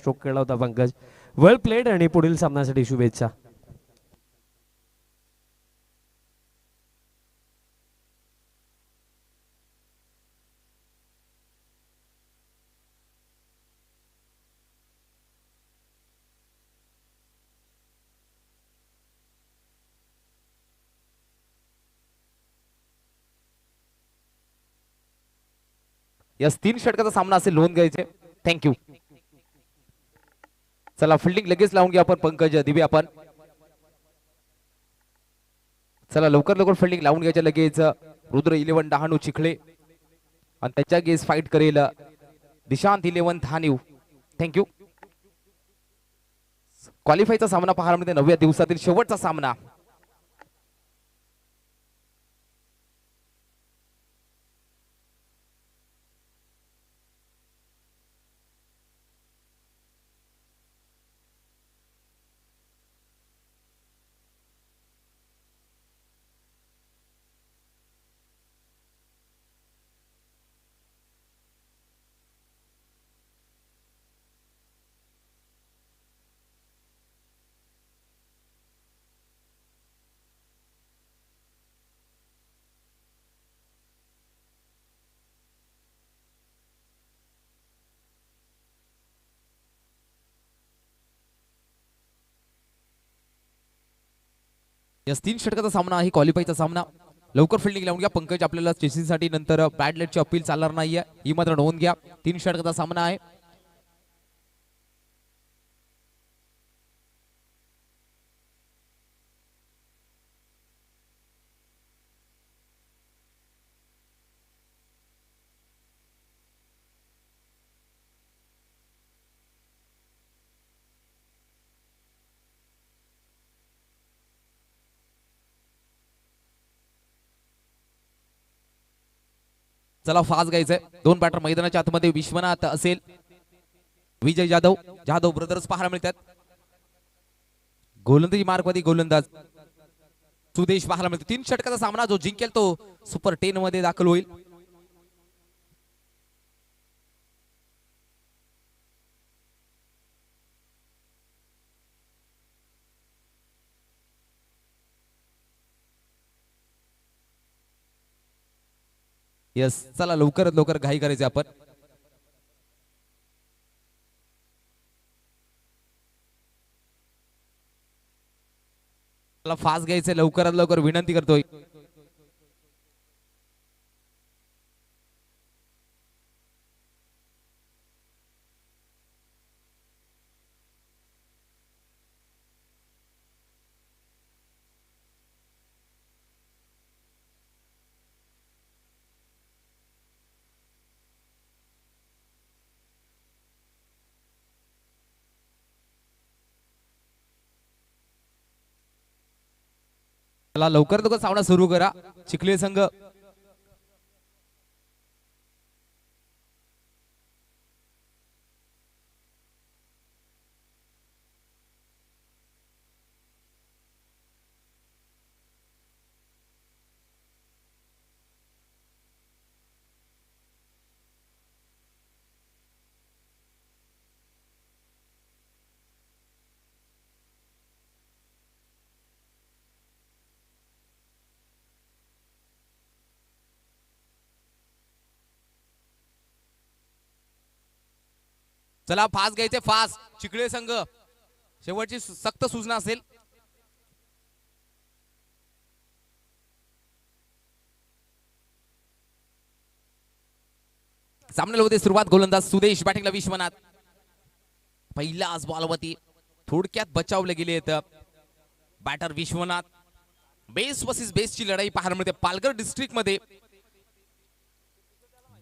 Stroke केला होता पंकज. वेल played आणि पुढील सामन्यासाठी शुभेच्छा. यस 3 षटकाचा सामना असेल, नोंद घ्यायचे. थँक्यू. चला फिल्डिंग लगेच लावून घ्या आपण पंकज दिवे आपण. चला लवकर लवकर फिल्डिंग लावून घ्यायच्या लगेच. रुद्र 11 डहाणू चिखळे आणि त्याच्या गेस फाईट करेल दिशांत 11 धानिव. थँक्यू. क्वालिफायचा सामना पाहायला मिळते 9व्या दिवसातील शेवटचा सामना. यस 3 षटकाचा सामना आहे, क्वालिफायचा सामना. लवकर फिल्डिंग लावून घ्या पंकज. आपल्याला चेसिंगसाठी नंतर बॅड लाईटची अपील चालणार नाहीये, ही मात्र नोंद घ्या. 3 षटकाचा सामना आहे. चला फास्ट घ्यायचंय. 2 बॅटर मैदानाच्या आतमध्ये विश्वनाथ असेल, विजय जाधव, जाधव ब्रदर्स पाहायला मिळतात. गोलंदाजी मार्कमध्ये गोलंदाज सुदेश पाहायला मिळतो. 3 षटकाचा सामना, जो जिंकेल तो सुपर 10 मध्ये दाखल होईल. यस चला लवकरात लवकर घाई करायचे आपण. चला फास्ट घ्यायचंय, लवकरात लवकर विनंती करतोय. चला लवकर लवकर सामना सुरू करा. चिखले संघ चला फास्ट घ्यायचे, फास्ट. चिखले संघ शेवटची सक्त सूचना असेल. सामन्याला होते सुरुवात. गोलंदाज सुदेश, बॅटिंगला विश्वनाथ. पहिल्याच बॉलवरती थोडक्यात बचावले गेले. बॅटर विश्वनाथ. बेस वर्सेस बेसची लढाई पाहायला मिळते पालघर डिस्ट्रिक्ट मध्ये.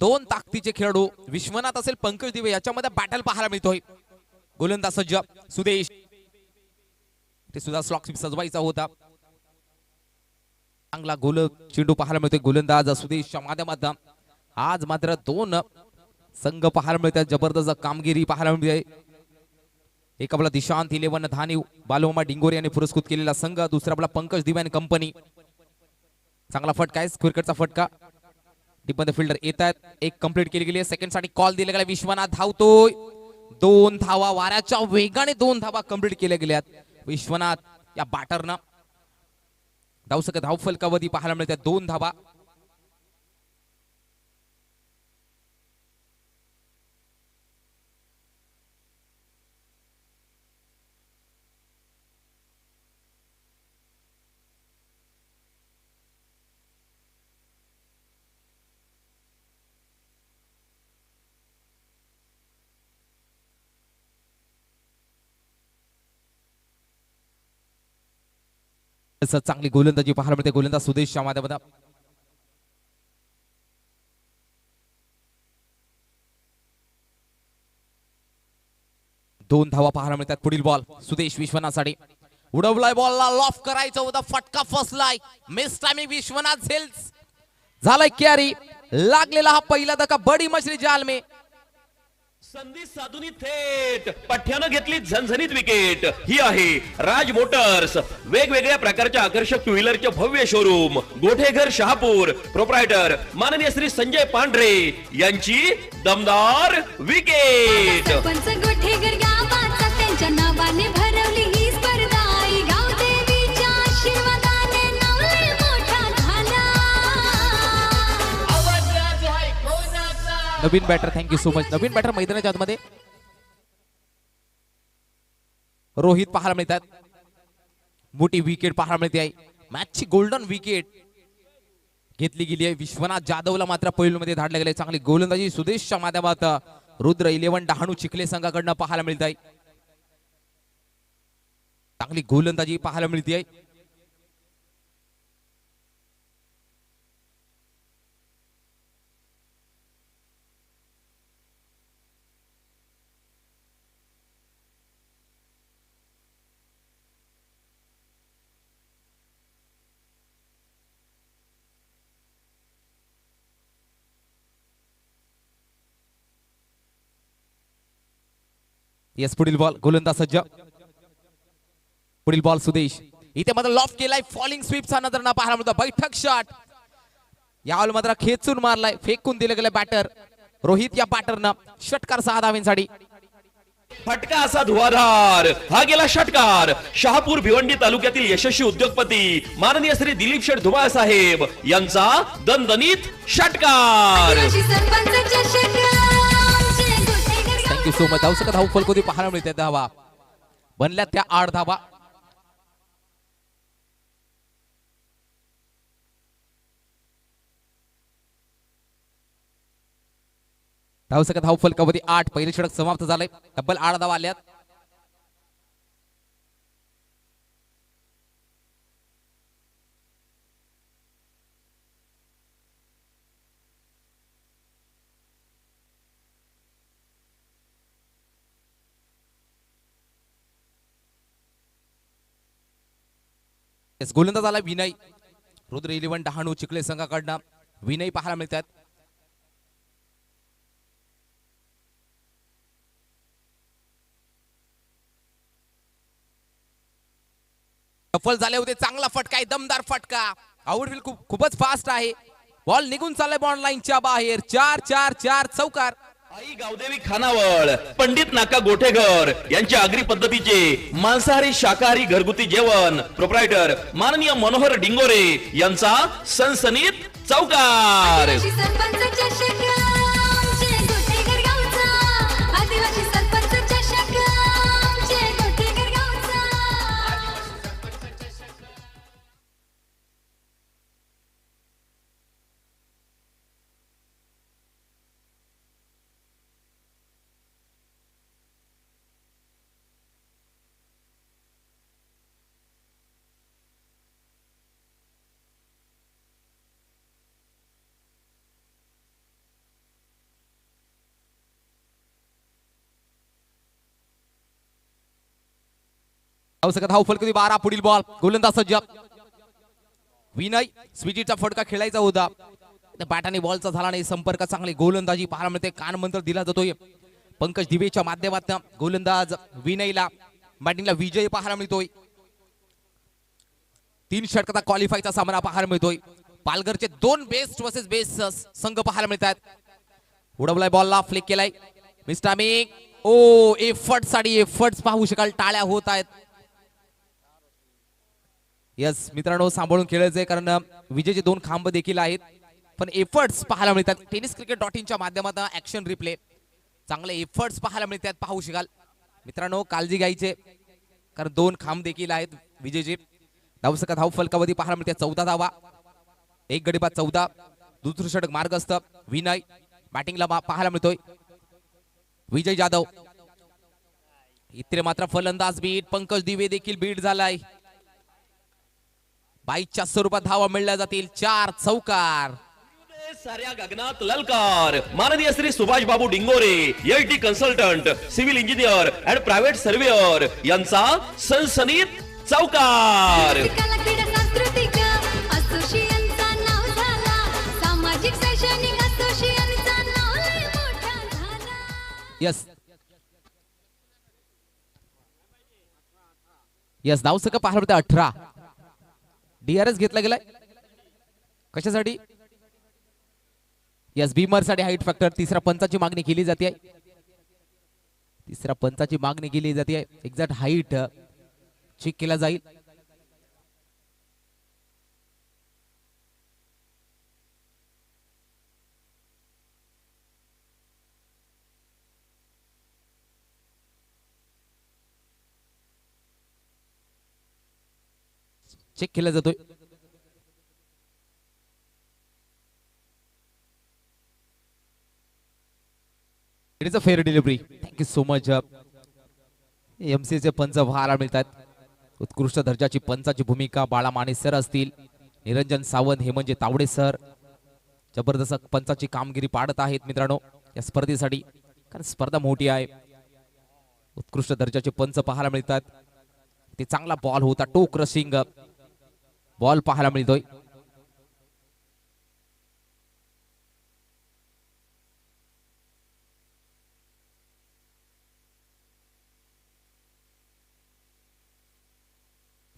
2 ताकदीचे खेळाडू विश्वनाथ असेल, पंकज दिवे याच्यामध्ये बॅटल पाहायला मिळतोय. गोलंदाज सज्ज सुदेश, ते सुद्धा स्लॉक सजवायचा होता. चांगला गोल चेंडू पाहायला मिळतोय गोलंदाज सुदेशच्या माध्यमातून. आज मात्र 2 संघ पाहायला मिळतात, जबरदस्त कामगिरी पाहायला मिळते. एक आपला दिशांत 11 धानिव, बालुमामा डिंगोरे यांनी पुरस्कृत केलेला संघ. दुसरा आपला पंकज दिवे आणि कंपनी. चांगला फटका आहे, क्रिकेटचा फटका. डीप मध्ये फिल्डर येत आहेत. एक कंप्लीट केली गेली. सेकंड साठी कॉल दिला गेला. विश्वनाथ धावतोय. 2 धावा वाऱ्याच्या वेगाने 2 धावा कंप्लीट केल्या गेल्यात. विश्वनाथ या बॅटरनं धावसक धाव फलकावधी पाहायला मिळतात 2 धावा. चांगली गोलंदाजी पाहायला मिळते गोलंदाज सुदेश माध्यमात. दोन धावा पाहायला मिळतात. पुढील बॉल सुदेश विश्वनाथसाठी उडवलाय बॉलला लॉफ करायचं होता फटका फसलाय. मिस टायमिंग विश्वनाथ झेल्स झालाय कॅरी. लागलेला हा पहिला धक्का बडी मछली जाल में. संधी साधूनी थेट पठ्यानं घेतली झणझणीत विकेट. ही आहे राज मोटर्स, वेगवेगळ्या प्रकारच्या आकर्षक टू व्हीलरचे भव्य शोरूम, गोठेघर शहापूर. प्रोप्रायटर माननीय श्री संजय पांढरे यांची दमदार विकेट. सरपंच गोठेघर गावाचा त्यांच्या नावाने भरवली ही स्पर्धा. आई गाव देवीच्या आशीर्वादाने नवले मोठा झाला. नवीन बॅटर थँक्यू सो मच. नवीन बॅटर मैदानाच्या आतमध्ये रोहित पाहायला मिळतात. मोठी विकेट पाहायला मिळते आहे. मॅचची गोल्डन विकेट घेतली गेली आहे. विश्वनाथ जाधवला मात्र पैलूमध्ये धाडले गेले. चांगली गोलंदाजी सुदेशच्या माध्यमात रुद्र 11 डहाणू चिखले संघाकडनं पाहायला मिळत आहे. चांगली गोलंदाजी पाहायला मिळते आहे. येस पुढील बॉल गोलंदाज सज्ज. पुढील बॉल सुदेश इथे मात्र लॉफ केलाय. फॉलिंग स्वीपचा नजर ना पाहायला मिळतो. बैठक शॉट यावेळी मात्र खेचून मारलाय. फेकून दिले गेले बॅटर रोहित या बॅटरनं षटकार 6 धावांसाठी. फटका असा धुवाधार हा गेला षटकार. शहापूर भिवंडी तालुक्यातील यशस्वी उद्योगपती माननीय श्री दिलीप शेठ धुमाळ साहेब यांचा दणदणीत षटकार. आदिवासी सरपंचाच्या षटकारांचे गोठेघर थँक्यू सो मच. धावसक धाव फलकोदी पाहायला मिळते. धावा बनल्या त्या 8 धावा. धावसक धाव फलकावधी 8. पहिले षटक समाप्त झालंय. तब्बल 8 धावा आल्यात. गोलंदाज आला विनय. रुद्र 11 डहाणू चिखले संघाकडनं विनय पाहायला मिळतात. सफल झाले होते. चांगला फटका आहे. दमदार फटका. आउटफील्ड खूपच फास्ट आहे. बॉल निघून चाललाय बॉन्ड लाईनच्या बाहेर. 4-4-4 चौकार. आई गावदेवी खानावळ पंडित नाका गोठेघर यांच्या आगरी पद्धतीचे मांसाहारी शाकाहारी घरगुती जेवण. प्रोप्रायटर माननीय मनोहर डिंगोरे यांचा सनसनीत चौकार. आदिवासी सरपंचाच्या षटकारांचे गोठेघर गावचा. आदिवासी सरपंचाच्या षटकारांचे गोठेघर गावचा. धावसक धाव फलकोदी 12. पुढील बॉल गोलंदाज सज्ज. विनय स्विजीचा फटका खेळायचा होता. बॅटाने बॉलचा झाला नाही संपर्क. चांगली गोलंदाजी पाहायला मिळते. कान मंत्र दिला जातोय पंकज दिवेच्या माध्यमातून. गोलंदाज विनयला बॅटिंगला विजय पाहायला मिळतोय. 3 षटकाचा क्वालिफायचा सामना पाहायला मिळतोय. पालघरचे 2 बेस्ट वर्सेस बेस्ट संघ पाहायला मिळतात. उडवलाय बॉलला फ्लिक केलाय. मिस टायमिंग ओ एफर्ट साठी एफर्ट्स पाहू शकाल, टाळ्या होत आहेत. यस मित्रांनो, सांभाळून खेळायचंय कारण विजेचे 2 खांब देखील आहेत, पण एफर्ट्स पाहायला मिळतात. tenniscricket.in च्या माध्यमातून ऍक्शन रिप्ले चांगले एफर्ट्स पाहायला मिळतात, पाहू शकाल. मित्रांनो काळजी घ्यायचे कारण 2 खांब देखील आहेत विजेचे. धावसका धाव फलकावधी पाहायला मिळते 14 धावा, 1 गडी बाद 14. दुसरं षटक मार्गस्थ विनय बॅटिंगला पाहायला मिळतोय. विजय जाधव इथे मात्र फलंदाज बीट, पंकज दिवे देखील बीट झालाय. 22च्या स्वरूपात धावा मिळल्या जातील, 4 चौकार. साऱ्या गगनात ललकार. माननीय Shri Subhash Babu Dingore, LT consultant, civil engineer and private surveyor यांचा सनसनीत चौकार. कला क्रीडा सांस्कृतिक असोसिएशनचा नाव झाला, सामाजिक शैक्षणिक असोसिएशनचा नाव लय मोठा झाला. यस यस धावसका पाहायला मिळते 18. डीआरएस घेतला गेलाय कशासाठी? यस बीमर साठी हाईट फॅक्टर. तिसऱ्या पंचाची मागणी केली जाते, तिसऱ्या पंचाची मागणी केली जाते. एक्झॅक्ट हाईट चेक केला जाईल. चेक केला जातोय. It is a fair delivery. Thank you so much. एमसीचे पंच पाहायला मिळतात. उत्कृष्ट दर्जाची पंचाची भूमिका बाळा माने सर असतील, निरंजन सावंत, हेमंत तावडे सर जबरदस्त पंचाची कामगिरी पाडत आहेत मित्रांनो या स्पर्धेसाठी, कारण स्पर्धा मोठी आहे. उत्कृष्ट दर्जाचे पंच पाहायला मिळतात. ते चांगला बॉल होता, टो क्रशिंग बॉल पाहायला मिळतोय.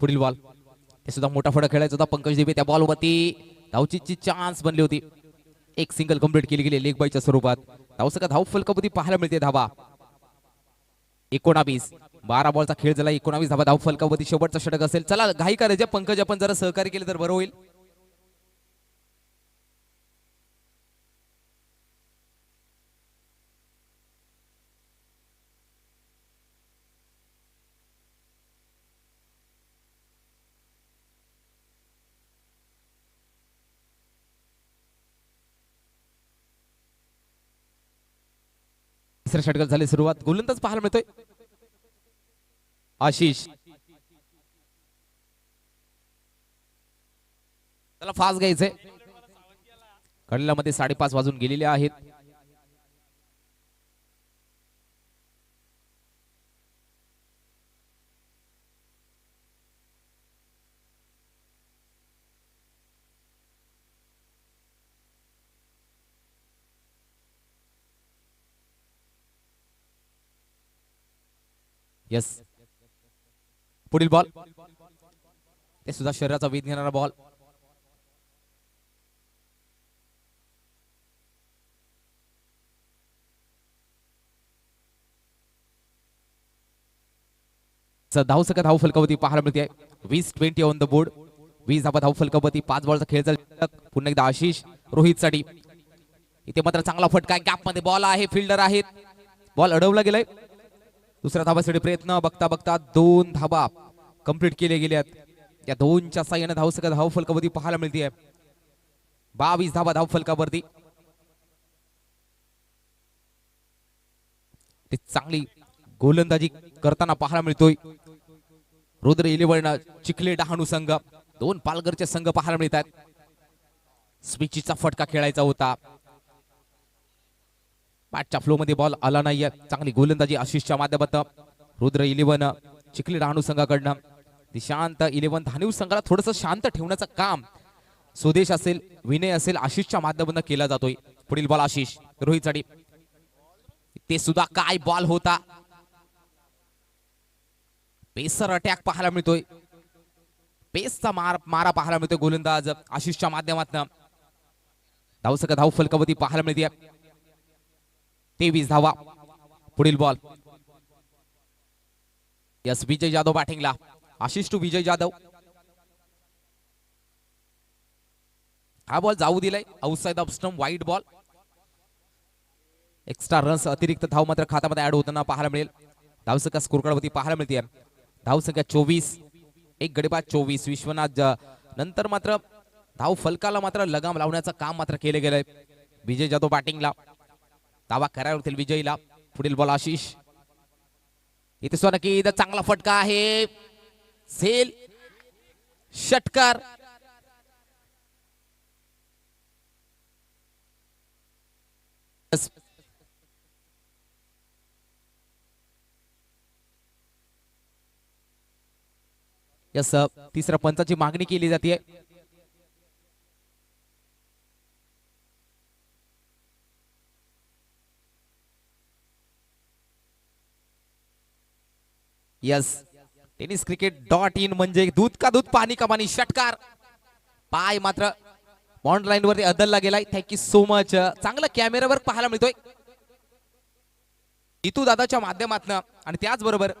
पुढील बॉल ते सुद्धा मोठा फटका खेळायचा होता. पंकज दिवे त्या बॉलवरती धावचीची चान्स बनली होती. एक सिंगल कंप्लीट केली गेली लेग बायच्या स्वरूपात. धावसका धाव फलकावधी पाहायला मिळते धावा 19. 12 बॉलचा खेळ झाला. 19 धावा धाव फलकावधी शेवटचा षटक असेल. चला घाई करायचे पंकज, आपण जरा सहकार्य केले तर बरं होईल. तिसऱ्या षटकात झाली सुरुवात. गोलंदाज पाहायला मिळतोय आशिष. त्याला फास्ट घ्यायचंय. कडल्यामध्ये 5:30 वाजून गेलेले आहेत. यस पुढील बॉल ते सुद्धा शरीराचा वेध घेणारा बॉल. धावसका धाव फलकावधी पाहायला मिळते 20-20 ऑन द बोर्ड. 20 धावा धाव फलकावधी. 5 बॉलचा खेळ झाला. पुन्हा एकदा आशिष रोहित साठी. इथे मात्र चांगला फटका, गॅप मध्ये बॉल आहे, फिल्डर आहेत, बॉल अडवला गेलाय. दुसऱ्या धावासाठी प्रयत्न, बघता बघता 2 धावा कंप्लीट केले गेल्यात. या 2च्या साह्याने धावसका धाव फलकावधी पाहायला मिळते 22 धावा धाव फलकावरती. ते चांगली गोलंदाजी करताना पाहायला मिळतोय रुद्र 11 चिखले डहाणू संघ. 2 पालघरचे संघ पाहायला मिळतात. स्विचचा फटका खेळायचा होता, बॅटच्या फ्लो मध्ये बॉल आला नाहीये. चांगली गोलंदाजी आशिषच्या माध्यमातून रुद्र 11 चिखली डहाणू संघाकडनं. दिशांत 11 धानिव संघाला थोडस शांत ठेवण्याचं काम स्वदेश असेल, विनय असेल, आशिषच्या माध्यमातून केला जातोय. पुढील बॉल आशिष रोहित साठी. ते सुद्धा काय बॉल होता. पेसर अटॅक पाहायला मिळतोय. पेसचा मारा पाहायला मिळतोय गोलंदाज आशिषच्या माध्यमातून. धावसका धाव फलकावधी पाहायला मिळते 23 धावा. पुढील बॉल यस विजय जाधव बॅटिंगला. आशिष टू विजय जाधव. हा बॉल जाऊ दिलाय outside off stump, wide ball. Extra runs अतिरिक्त धाव मात्र खात्यामध्ये ऍड होताना पाहायला मिळेल. धावसंख्या स्कोर कार्ड वरती पाहायला मिळते. धावसंख्या 24, एक गडीबाद 24. विश्वनाथ नंतर मात्र धाव फलकाला मात्र लगाम लावण्याचं काम मात्र केले गेलंय. विजय जाधव बॅटिंगला. दावा करायला होतील विजयला. पुढील बॉल आशिष. इथे सोनकी चांगला फटका आहे. सेल षटकार. यस तिसऱ्या पंचाची मागणी केली जाते. यस टेनिस cricket.in म्हणजे दूध का दूध पाणी का पाणी. षटकार. पाय मात्र बॉन्ड लाईन वरती अदलला गेलाय. Thank you so much. चांगला कॅमेरावर पाहायला मिळतोय जितू दादाच्या माध्यमातून. आणि त्याचबरोबर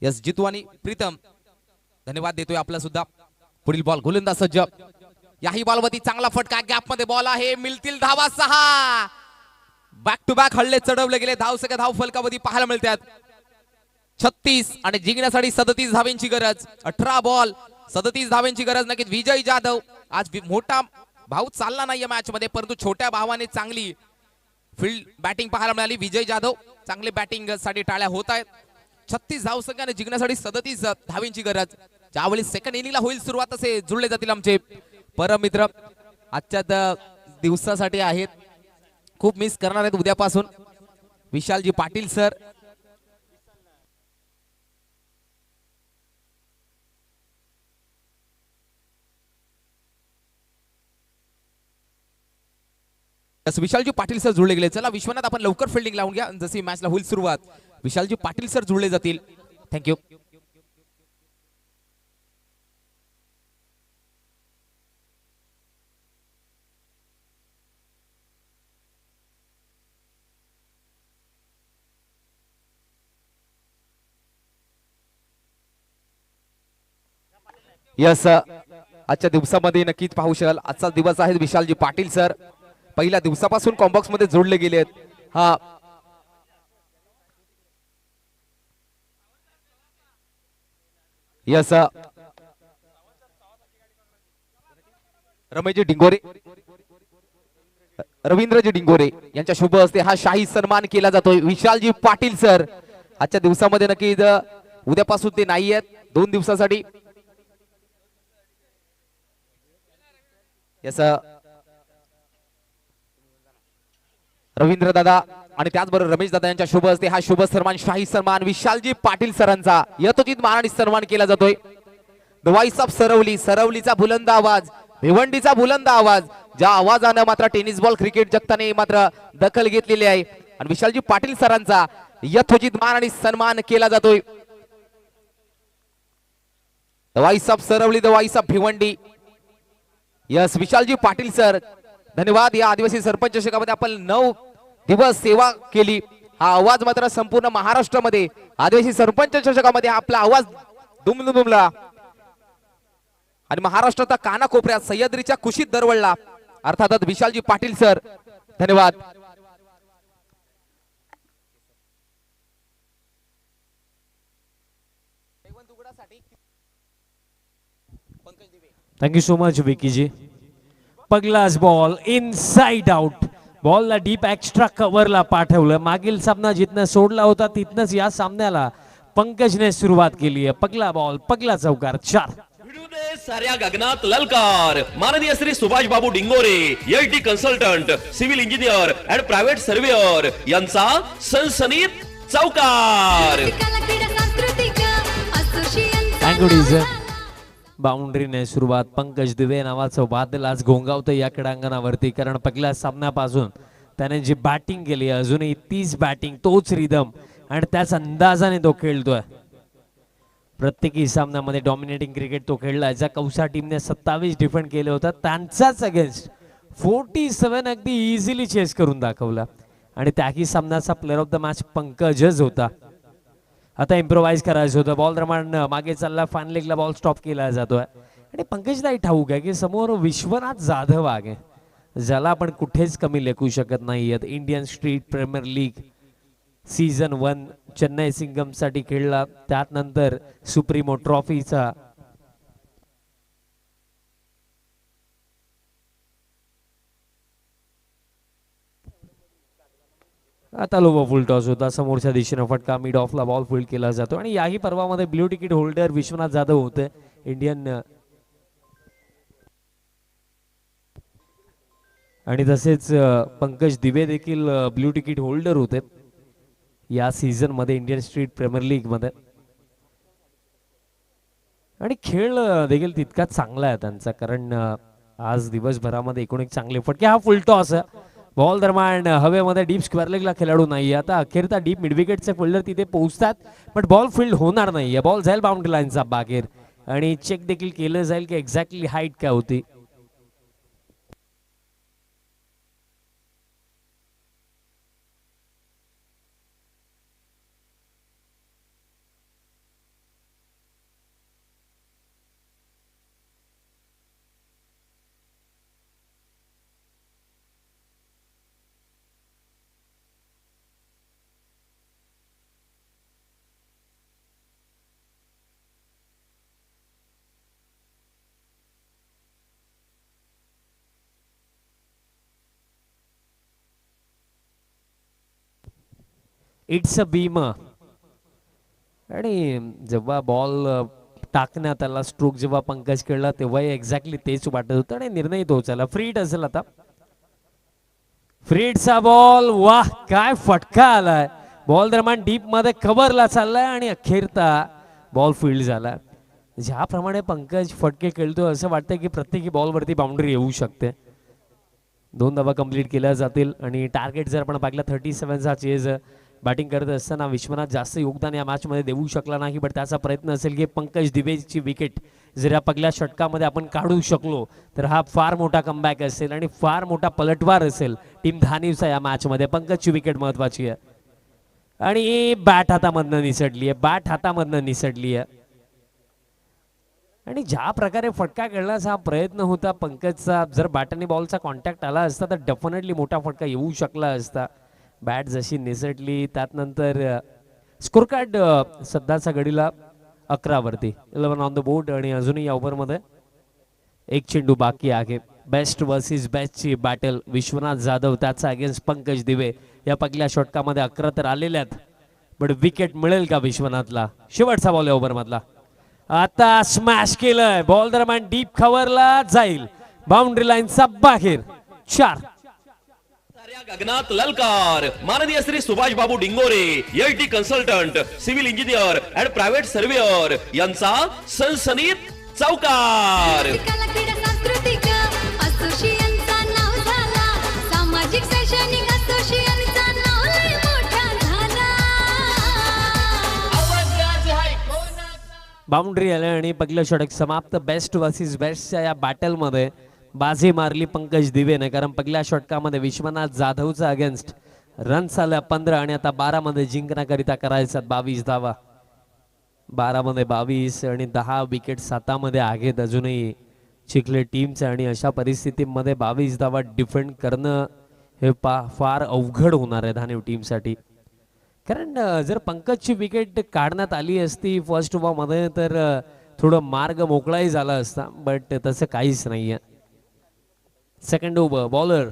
यस जितू आणि प्रीतम धन्यवाद देतोय आपला सुद्धा. पुढील बॉल गोलंदाज सज्ज. याही बॉलवरती चांगला फटका. गॅप मध्ये बॉल आहे. मिळतील धावा 6. बॅक टू बॅक हल्ले चढवले गेले. धावसंख्या धाव फलकावरती पाहायला मिळतात 36 आणि जिंकण्यासाठी 37 धावांची गरज. 18 बॉल 37 धावांची गरज. नक्कीच विजय जाधव आज मोठा भाऊ चालला नाहीये मॅच मध्ये, परंतु छोट्या भावाने चांगली फील्ड बॅटिंग पाहायला मिळाली. विजय जाधव चांगले बॅटिंग साठी टाळ्या होत आहेत. 36 धावसंख्याने जिंकण्यासाठी 37 धावांची गरज. ज्यावेळी सेकंड इनिंगला होईल सुरुवात असे जुळले जातील आमचे परम मित्र. आजच्या दिवसासाठी आहेत, खूप मिस करणार आहेत उद्यापासून. विशालजी पाटील सर. विशालजी पाटील सर जुळले गेले. चला विश्वनाथ आपण लवकर फिल्डिंग लावून घ्या. जशी मॅचला होईल सुरुवात विशालजी पाटील सर जुळले जातील. थँक्यू. यस आजच्या दिवसामध्ये नक्कीच पाहू शकाल. आजचा दिवस आहे. विशालजी पाटील सर पहिल्या दिवसापासून कॉम्बॉक्स मध्ये जोडले गेलेत. हा यस रमेशजी डिंगोरे, रवींद्रजी डिंगोरे यांच्या शुभ हस्ते हा शाही सन्मान केला जातोय. विशालजी पाटील सर आजच्या दिवसामध्ये नक्कीच उद्यापासून ते नाही आहेत, 2 दिवसासाठी. यस रवींद्र दादा आणि त्याचबरोबर रमेश दादा यांच्या शुभ हस्ते हा शुभ सन्मान शाही सन्मान विशालजी पाटील सरांचा यथोचित मान आणि सन्मान केला जातोय. द व्हॉइस ऑफ सरवली, सरवलीचा बुलंद आवाज, भिवंडीचा बुलंद आवाज, ज्या आवाजानं मात्र टेनिस बॉल क्रिकेट जगताने मात्र दखल घेतलेली आहे. आणि विशालजी पाटील सरांचा यथोचित मान आणि सन्मान केला जातोय. The voice of Saravali, the voice of Bhiwandi. Yes Vishalji Patil sir धन्यवाद. या आदिवासी सरपंच चषकामध्ये आपण 9 दिवस सेवा केली. हा आवाज मात्र संपूर्ण महाराष्ट्रामध्ये आदिवासी सरपंच चषकामध्ये आपला आवाज दुमदुमला आणि महाराष्ट्राच्या कानाकोपऱ्यात सह्याद्रीच्या कुशीत दरवळला. अर्थातच विशालजी पाटील सर धन्यवाद. Thank you so much Vickyji. पगलाच बॉल इनसाइड आउट. बॉलला डीप एक्स्ट्रा कव्हरला पाठवलं. मागील सामना जिथनं सोडला होता तिथनच या सामन्याला पंकजने सुरुवात केली आहे. पगला बॉल, पगला चौकार, 4. भिडू दे साऱ्या गगनात ललकार. माननीय Shri Subhash Babu Dingore, LT consultant, civil engineer and private surveyor यांचा सनसनीत चौकार. थँक्यू डीजर. बाउंड्रीने सुरुवात. पंकज दिवे नावाचं वादळ आज घोंगावतं या क्रीडांगणावरती, कारण पहिल्या सामन्यापासून त्याने जी बॅटिंग केली अजूनही 30 बॅटिंग, तोच रिदम आणि त्याच अंदाजाने तो खेळतोय. प्रत्येकी सामन्यामध्ये डॉमिनेटिंग क्रिकेट तो खेळला. ज्या कौसा टीमने 27 डिफेंड केले होतं त्यांचाच अगेन्स्ट 47 अगदी इझिली चेस करून दाखवला. आणि त्याही सामन्याचा प्लेअर ऑफ द मॅच पंकजच होता. आता इम्प्रोवाइज करायचं होतं. बॉल रमान मागे चालला, फान लेगला बॉल स्टॉप केला जातोय. आणि पंकजताई ठाऊक आहे की समोर विश्वनाथ जाधव आहे, ज्याला आपण कुठेच कमी लेखू शकत नाही. Indian Street Premier League season 1 Chennai Singam साठी खेळला, त्यानंतर सुप्रीमो ट्रॉफीचा आता लोबो फुल टॉस होता. समोरच्या दिशेने फटका मिड ऑफला बॉल फील्ड केला जातो. आणि याही पर्वामध्ये blue ticket holder Vishwanath Jadhav होते. इंडियन आणि तसेच पंकज दिवे देखील ब्ल्यू तिकीट होल्डर होते या सीझन मध्ये इंडियन स्ट्रीट प्रीमियर लीग मध्ये. आणि खेळ देखील तितकाच चांगला आहे त्यांचा, कारण आज दिवसभरामध्ये एकूण एक चांगले फटके. हा फुल टॉस बॉल दरम्यान हवेमध्ये डीप स्क्वेअर लेगला खेळाडू नाही. आता अखेरता डीप मिड विकेटचे फिल्डर तिथे पोहोचतात, पण बॉल फील्ड होणार नाही. बॉल जाईल बाउंड्री लाईनचा बाहेर आणि चेक देखील केलं जाईल की एक्झॅक्टली हाईट काय होती. It's a beam. आणि जेव्हा बॉल टाकण्यात आला, स्ट्रोक जेव्हा पंकज खेळला, तेव्हा एक्झॅक्टली तेच वाटत होतं. आणि निर्णय तोच आला. फ्रीड असेल आता. फ्रीडचा बॉल, वाह काय फटका आलाय. बॉल दरम्यान डीप मध्ये कव्हरला चाललाय आणि अखेरता बॉल फील्ड झाला. ज्याप्रमाणे पंकज फटके खेळतो असं वाटतं की प्रत्येकी बॉलवरती बाउंड्री येऊ शकते. 2 धावा कंप्लीट केल्या जातील. आणि टार्गेट जर आपण पाहिलं 37चा चेज बॅटिंग करत असताना विश्वनाथ जास्त योगदान या मॅच मध्ये देऊ शकला नाही, बट त्याचा प्रयत्न असेल की पंकज दिवेची विकेट जर या पहिल्या षटकामध्ये आपण काढू शकलो तर हा फार मोठा कमबॅक असेल आणि फार मोठा पलटवार असेल टीम धानीवचा या मॅच मध्ये. पंकजची विकेट महत्वाची आहे. आणि बॅट हातामधनं निसटली आहे. आणि ज्या प्रकारे फटका खेळण्याचा हा प्रयत्न होता पंकजचा, जर बॅटने बॉलचा कॉन्टॅक्ट आला असता तर डेफिनेटली मोठा फटका येऊ शकला असता. बॅट जशी निसटली त्यानंतर स्कोर कार्ड सध्याच्या घडीला 11 वरती, 11 ऑन द बोर्ड. आणि अजूनही या ओव्हरमध्ये एक चेंडू बाकी आहे. बेस्ट वर्सेस बेस्टची बॅटल. विश्वनाथ जाधव त्याचा अगेन्स्ट पंकज दिवे. या पहिल्या षटकामध्ये 11 तर आलेल्या आहेत, बट विकेट मिळेल का विश्वनाथला? शेवटचा बॉल ओव्हर मधला. आता स्मॅश केलंय. बॉल दरम्यान डीप कव्हरला जाईल, बाउंड्री लाईनचा बाहेर. 4. गगनात ललकार. माननीय Shri Subhash Babu Dingore, LT consultant, civil engineer and private surveyor यांचा सनसनीत चौकार. कला क्रीडा सांस्कृतिक असोसिएशनचा नाव झाला. सामाजिक शैक्षणिक असोसिएशनचा नाव लय मोठा झाला. बाउंड्री आले आणि पहिलं षटक समाप्त. बेस्ट वर्सेस बेस्टच्या या बॅटल मध्ये बाजी मारली पंकज दिवेने, कारण पहिल्या षटकामध्ये विश्वनाथ जाधवचा अगेन्स्ट रन्स आल्या 15 आणि आता 12 मध्ये जिंकण्याकरिता करायचा 22 धावा. 12 मध्ये 22 आणि 10 विकेट हातामध्ये आहेत अजूनही चिखले टीमचे. आणि अशा परिस्थितीमध्ये 22 धावा डिफेंड करणं हे फार अवघड होणार आहे धानीव टीमसाठी. कारण जर पंकजची विकेट काढण्यात आली असती फर्स्ट ओव्हरमध्ये तर थोडं मार्ग मोकळाही झाला असता, बट तसं काहीच नाहीये. सेकंड ओव्हर बॉलर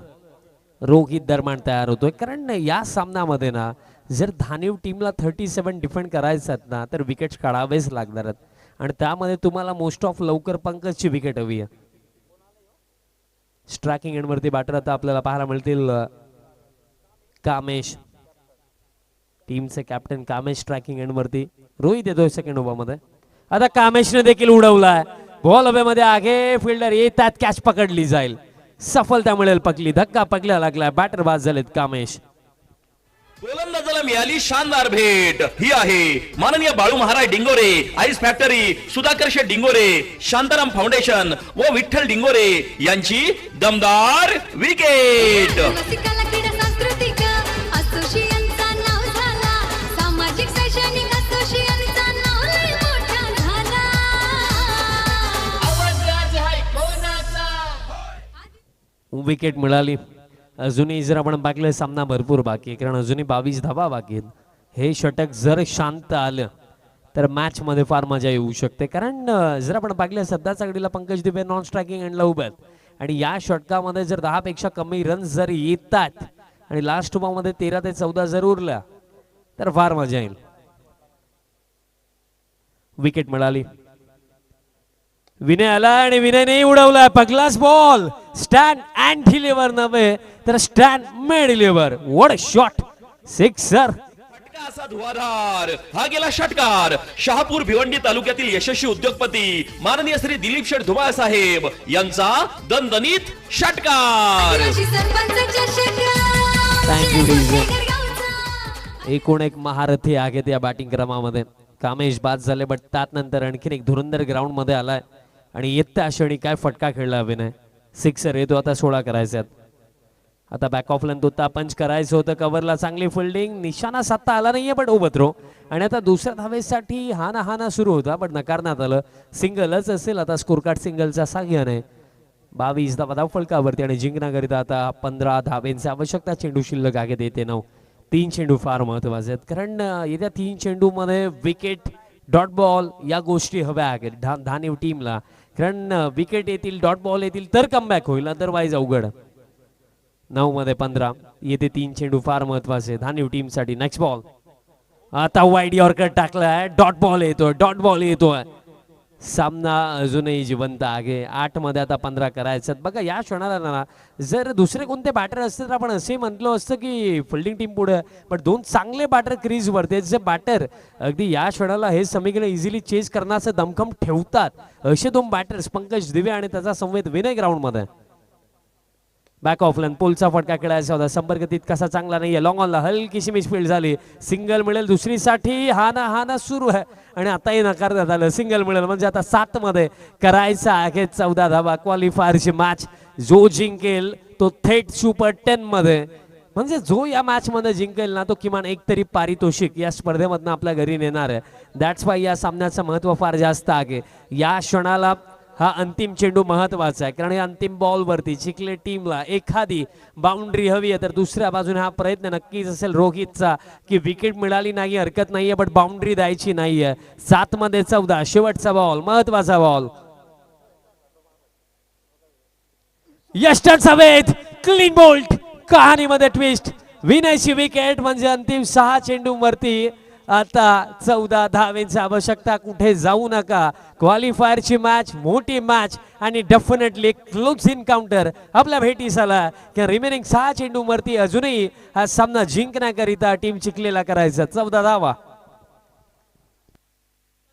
रोहित दरम्यान तयार होतोय, कारण या सामन्यामध्ये ना जर धानीव टीमला 37 डिफेंड करायचं ना तर विकेट काढावेच लागणार आहेत. आणि त्यामध्ये तुम्हाला मोस्ट ऑफ लवकर पंकजची विकेट हवी आहे. स्ट्रायकिंग एंडवरती बॅटर आता आपल्याला पाहायला मिळतील कामेश, टीमचे कॅप्टन कामेश स्ट्रायकिंग एंडवरती. रोहित येतोय सेकंड ओव्हरमध्ये. आता कामेशने देखील उडवलाय. बॉल हवेमध्ये आगे, फिल्डर येतात, कॅच पकडली जाईल. सफलता मिळेल पकली. धक्का पकला लागला. बॅटर बाद झालेत कामेश. गोलंदाजाला मिळाली शानदार भेट. ही आहे माननीय बाळू महाराज डिंगोरे, आईस फॅक्टरी, सुधाकर शेठ डिंगोरे, शांताराम फाउंडेशन व विठ्ठल डिंगोरे यांची दमदार विकेट. कला क्रीडा सांस्कृतिक असोसिएशनचा नाव झाला. सामाजिक शैक्षणिक असोसिएशन विकेट मिळाली. अजूनही जर आपण पाहिलं सामना भरपूर बाकी आहे, कारण अजूनही 22 धावा बाकी आहेत. हे षटक जर शांत आलं तर मॅच मध्ये फार मजा येऊ शकते, कारण जर आपण पाहिलं सध्याच्या घडीला पंकज दिवे नॉन स्ट्रायकिंग एंडला उभे आहेत आणि या षटकामध्ये जर 10 पेक्षा कमी रन्स जर येतात आणि लास्ट ओव्हरमध्ये 13 ते 14 जर उरल्या तर फार मजा येईल. विकेट मिळाली. विनय आला आणि विनयने उडवला पगलास बॉल. स्टँड अँड डिलिव्हर नव्हे तर stand may deliver. What a shot, sixer. फटका असा धुवाधार. हा गेला षटकार. शहापूर भिवंडी तालुक्यातील यशस्वी उद्योगपती माननीय श्री दिलीप शेठ धुमाळ साहेब यांचा दणदणीत षटकार. आदिवासी सरपंच चषक. Thank you, DJ. शेखर गावचा. एकूण एक महारथी आहेत या बॅटिंग क्रमामध्ये. कामेश बाद झाले, बट त्यानंतर आणखीन एक धुरंदर ग्राउंड मध्ये आलाय आणि येत्या क्षणी काय फटका खेळला विनय. सिक्सर येतो. आता 16 करायच्यात. आता बॅक ऑफ लाईन तो पंच करायचं होतं. कव्हरला चांगली फिल्डिंग. निशाणा साधता आला नाहीये बट ओबत्रो. आणि आता दुसऱ्या धावेसाठी हाना सुरू होता बट नकारण्यात आलं. सिंगलच असेल. आता स्कोर कार्ड सिंगलचा साह्याने 22 धावा फलकावरती आणि जिंकण्याकरिता आता 15 धावेंची आवश्यकता. चेंडू शिल्लक आहे येते 9. 3 चेंडू फार महत्वाचे आहेत, कारण येत्या 3 चेंडू मध्ये विकेट, डॉट बॉल या गोष्टी हव्या आहेत धानीव टीमला, कारण विकेट येतील, डॉट बॉल येतील तर कमबॅक होईल, अदरवाईज अवघड. 9 मध्ये 15. येते 3 चेंडू फार महत्वाचे धानीव टीम साठी. Next ball. आता वाईड यॉर्कर टाकलाय. डॉट बॉल येतोय. सामना अजूनही जिवंत आहे. 8 मध्ये आता 15 करायचं. बघा या क्षणाला ना जर दुसरे कोणते बॅटर असते तर आपण असे म्हटलो असतं की फिल्डिंग टीम पुढे, पण 2 चांगले बॅटर क्रीज वरते जे बॅटर अगदी या क्षणाला हे समीकरण इझिली चेस करण्याचं दमखम ठेवतात, असे 2 बॅटर्स पंकज दिवे आणि त्याचा संवेद विनय ग्राउंड मध्ये. बॅक ऑफ लाईन पोलचा फटका खेळायचा होता. संपर्क तितकासा चांगला नाहीये. लॉंग ऑनला हलकीशी मिसफील्ड झाली. सिंगल मिळेल दुसरीसाठी. हाना सुरू आहे आणि आताही नकारण्यात आलं. सिंगल मिळेल म्हणजे आता 7 मध्ये करायचा आहे 14 धावा. क्वालिफायरची मॅच जो जिंकेल तो थेट सुपर 10 मध्ये, म्हणजे जो या मॅच मध्ये जिंकेल ना तो किमान एक तरी पारितोषिक या स्पर्धेमधनं आपल्या घरी नेणार आहे. दॅट्स वाय या सामन्याचं महत्व फार जास्त आहे. या क्षणाला हा अंतिम चेंडू महत्वाचा आहे, कारण या अंतिम बॉल वरती चिखले टीमला एखादी बाउंड्री हवी आहे, तर दुसऱ्या बाजूने हा प्रयत्न नक्कीच असेल रोहितचा की विकेट मिळाली नाही हरकत नाहीये बट बाउंड्री द्यायची नाहीये. 7 मध्ये 14. शेवटचा बॉल, महत्वाचा बॉल. यस्टर सवेत क्लीन बोल्ट. कहाणीमध्ये ट्विस्ट. विनयची विकेट म्हणजे अंतिम 6 चेंडूंवरती आता 14 धावेंची आवश्यकता. कुठे जाऊ नका. क्वालिफायरची मॅच, मोठी मॅच आणि डेफिनेटली क्लोज इनकाउंटर आपल्या भेटीस आला की रिमेनिंग 6 चेंडूंवरती अजूनही हा सामना जिंकण्याकरिता टीम चिखलेला करायचा. 14 धावा.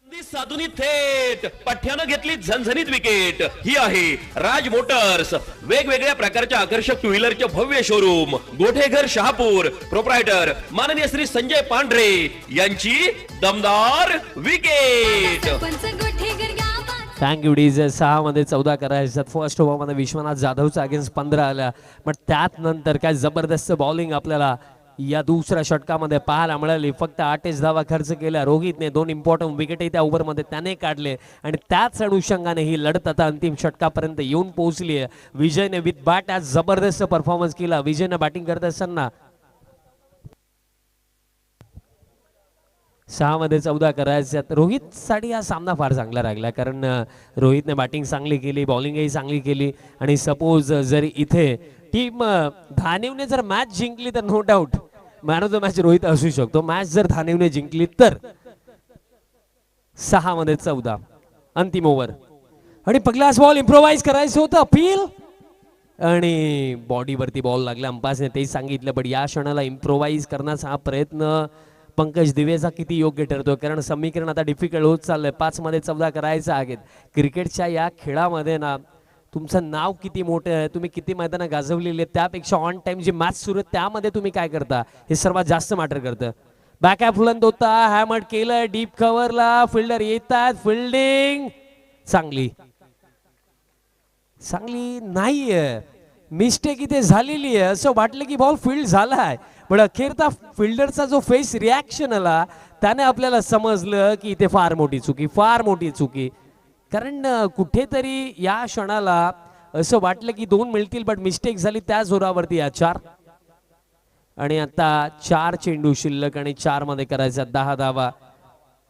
साधुनी थेट पठ्यानं घेतली झणझणीत विकेट. ही आहे राज मोटर्स, वेगवेगळ्या प्रकारच्या आकर्षक टू व्हीलरचे भव्य शोरूम, गोठेघर शहापूर. प्रोप्रायटर माननीय श्री संजय पांढरे यांची दमदार विकेट. सरपंच गोठेघर गावाचा. Thank you DJ. 6 मध्ये 14 करायच्यात. फर्स्ट ओव्हर मध्ये विश्वनाथ जाधवचा अगेन्स्ट 15 आल्या, पण त्यात नंतर काय जबरदस्त बॉलिंग आपल्याला या दुसऱ्या षटकामध्ये पाहायला मिळाली. फक्त 8 धावा खर्च केल्या. रोहितने 2 इम्पॉर्टंट विकेटही त्या ओव्हरमध्ये त्याने काढले आणि त्याच अनुषंगाने ही लढत आता अंतिम षटकापर्यंत येऊन पोहोचली आहे. विजयने विथ बॅट आज जबरदस्त परफॉर्मन्स केला. विजयने बॅटिंग करत असताना 6 मध्ये 14 करायच्यात. रोहितसाठी हा सामना फार चांगला राहिला, कारण रोहितने बॅटिंग चांगली केली, बॉलिंगही चांगली केली आणि सपोज जर इथे टीम धानीवने जर मॅच जिंकली तर no doubt man of the match Rohit असू शकतो. मॅच जर धानीवने जिंकली तर 6 मध्ये 14 अंतिम ओव्हर आणि पहिलाच बॉल इम्प्रोवाइज करायचं होतं. अपील आणि बॉडीवरती बॉल लागला. अंपायरने तेही सांगितलं, पण या क्षणाला इम्प्रोवाइज करण्याचा हा प्रयत्न पंकज दिवेचा किती योग्य ठरतो, कारण समीकरण आता डिफिकल्ट होत चाललंय. 5 मध्ये 14 करायचं आहे. क्रिकेटच्या या खेळामध्ये ना तुमचं नाव किती मोठं आहे, तुम्ही किती मैदानं गाजवलेली आहेत, त्यापेक्षा ऑन टाइम जी मॅच सुरू आहे त्यामध्ये तुम्ही काय करता हे सर्वात जास्त मॅटर करतं. बॅकअप फुलंत होता, हॅमर्ड केलं, डीप कव्हरला फिल्डर येतात. फिल्डिंग चांगली नाहीये. मिस्टेक इथे झालेली आहे. असं वाटलं की बॉल फील्ड झालाय, पण अखेरता फिल्डरचा जो फेस रिॲक्शन आला त्याने आपल्याला समजलं की इथे फार मोठी चुकी. कारण कुठेतरी या क्षणाला असं वाटलं की 2 मिळतील बट मिस्टेक झाली त्या जोरावरती या 4. आणि आता 4 चेंडू शिल्लक आणि 4 मध्ये करायचा 10 धावा.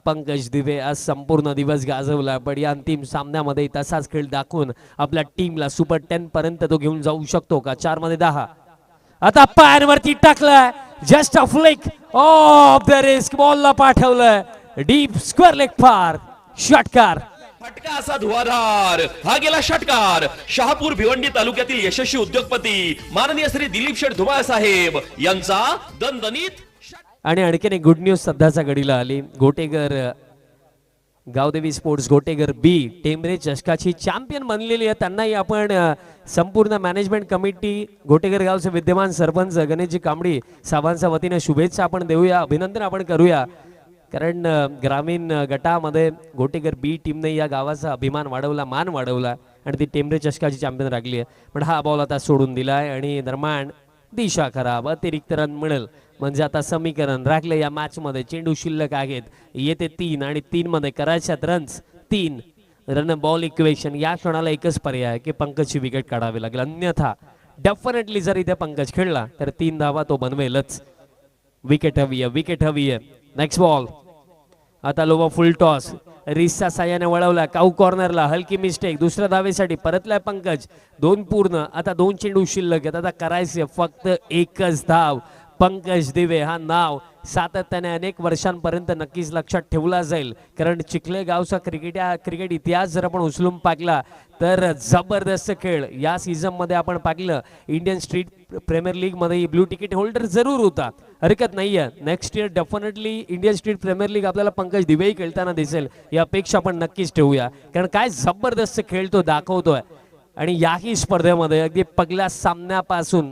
पंकज दिवे आज संपूर्ण दिवस गाजवला पण या अंतिम सामन्यामध्ये तसाच खेळ दाखवून आपल्या टीमला सुपर 10 पर्यंत तो घेऊन जाऊ शकतो का? 4 मध्ये 10. आता पायांवरती टाकलाय just a flick off the wrist बॉलला पाठवलंय डीप स्क्वेअर लेग पार षटकार. फटका असा धुवाधार हा गेला षटकार. शहापूर भिवंडी तालुक्यातील यशस्वी उद्योगपती माननीय श्री दिलीप शेठ धुमाळ साहेब यांचा दणदणीत आणि आणखीन एक गुड न्यूज सध्याच्या घडीला आली. गोटेगर गावदेवी स्पोर्ट्स गोटेगर बी टेंबरे चषकाची चॅम्पियन बनलेली आहे. त्यांनाही आपण संपूर्ण मॅनेजमेंट कमिटी गोटेगर गावचे विद्यमान सरपंच गणेशजी कांबडी साहेबांच्या वतीने शुभेच्छा आपण देऊया, अभिनंदन आपण करूया. कारण ग्रामीण गटामध्ये गोटेगर बी टीमने या गावाचा अभिमान वाढवला, मान वाढवला आणि ती टेंबरे चषकाची चॅम्पियन राखली आहे. पण हा बॉल आता सोडून दिलाय आणि दरम्यान दिशा खराब, अतिरिक्त रन मिळेल म्हणजे आता समीकरण राखले या मॅच मध्ये. चेंडू शिल्लक आहेत, येते 3 आणि 3 मध्ये करायच्यात रन्स 3 रन बॉल इक्वेशन. या क्षणाला एकच पर्याय की पंकजची विकेट काढावी लागेल, अन्यथा डेफिनेटली जर इथे पंकज खेळला तर 3 धावा तो बनवेलच. विकेट हवी आहे, विकेट हवी आहे. नेक्स्ट बॉल आता लोवा फुल टॉस रिसच्या साह्याने वळवला काऊ कॉर्नरला, हलकी मिस्टेक. दुसऱ्या धावेसाठी परतलाय पंकज. 2 पूर्ण, आता 2 चेंडू शिल्लक आहेत. आता करायचे फक्त एकच धाव. पंकज दिवे हा नाव सातत्याने अनेक वर्षांपर्यंत नक्कीच लक्षात ठेवला जाईल. कारण चिखले गावचा क्रिकेट इतिहास जर आपण उचलून पाहिला तर जबरदस्त खेळ या सीझन मध्ये आपण पाहिलं. इंडियन स्ट्रीट प्रीमियर लीग मध्ये ब्लू तिकीट होल्डर जरूर होता, हरकत नाहीये. Next year definitely Indian Street Premier League आपल्याला पंकज दिवेही खेळताना दिसेल, या अपेक्षा आपण नक्कीच ठेवूया. कारण काय जबरदस्त खेळ तो दाखवतोय आणि याही स्पर्धेमध्ये अगदी पहिल्या सामन्यापासून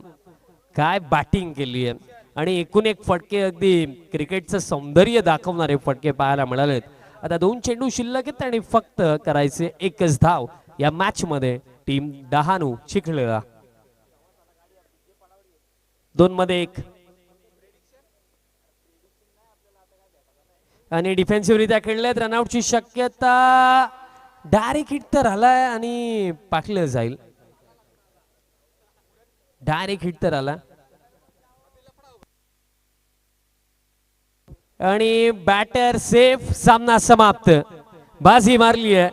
काय बॅटिंग केली आहे आणि एकूण एक फटके अगदी क्रिकेटचं सौंदर्य दाखवणारे फटके पाहायला मिळालेत. आता 2 चेंडू शिल्लक आहेत आणि फक्त करायचे एकच धाव या मॅच मध्ये. टीम 10 चिखलेला 2 मध्ये 1 आणि डिफेन्सिव्ह रित्या खेळलेत. रनआउटची शक्यता, डायरेक्ट हिट तर आलाय आणि पाकलं जाईल. डायरेक्ट हिट तर आला आणि बॅटर सेफ. सामना समाप्त, बाजी मारली आहे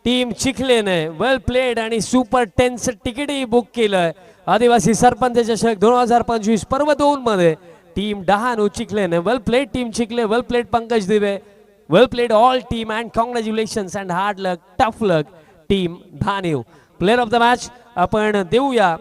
टीम चिखलेने. वेल प्लेड आणि सुपर 10 तिकीटही बुक केलंय. आदिवासी सरपंच चषक 2025 पर्व 2 मध्ये टीम 10 चिखलेने. Well played team Chikhale, well played Pankaj Dive, well played all team and congratulations and hard luck, tough luck team Dhaniv. Player of the match आपण देऊया